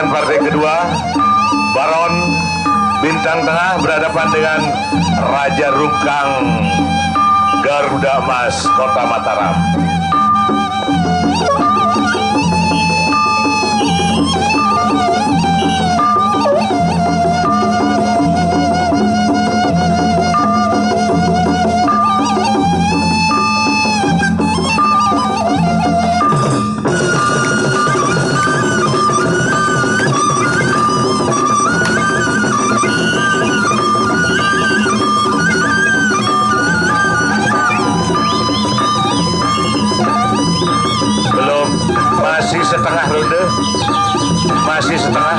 Silakan partai kedua, Baron Bintang Tengah berhadapan dengan Raja Rungkang Garuda Emas Kota Mataram. Masih setengah ronde, masih setengah.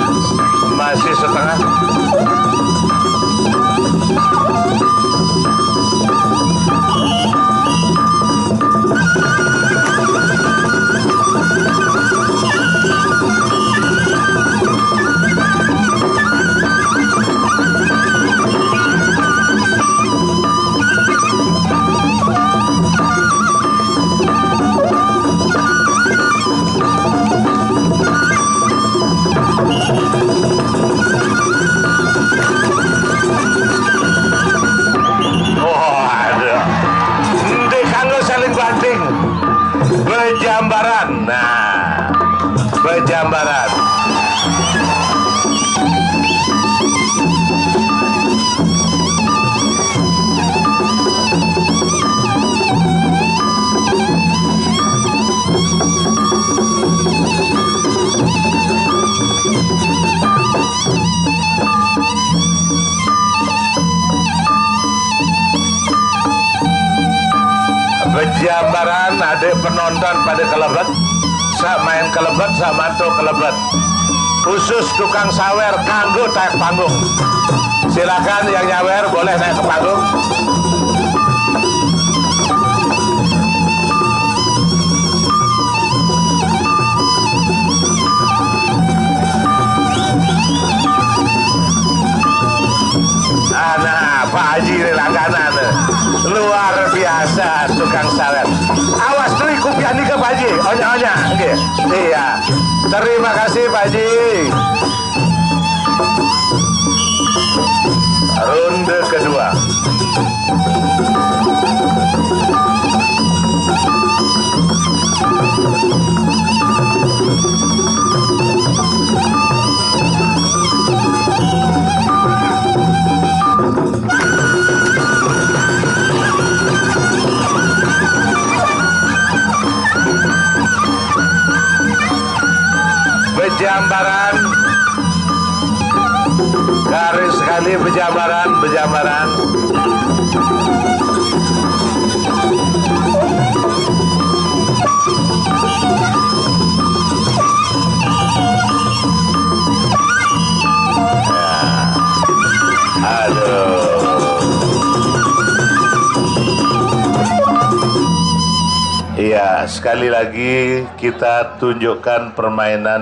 Bejambaran, nah, bejambaran. Bejambaran ada penonton pada kelebet, sak main kelebet, sak mantu kelebet. Khusus tukang sawer kanggo naik panggung. Silakan yang nyawer boleh naik ke panggung. Nah, Pak Haji langganan luar biasa tukang sawer. Awas tuh kupiah nih ke Pak Haji. Onya, okay. Iya. Terima kasih Pak Haji. Ronde kedua. Bejambaran, garis sekali bejambaran. Aduh. Iya, sekali lagi kita tunjukkan permainan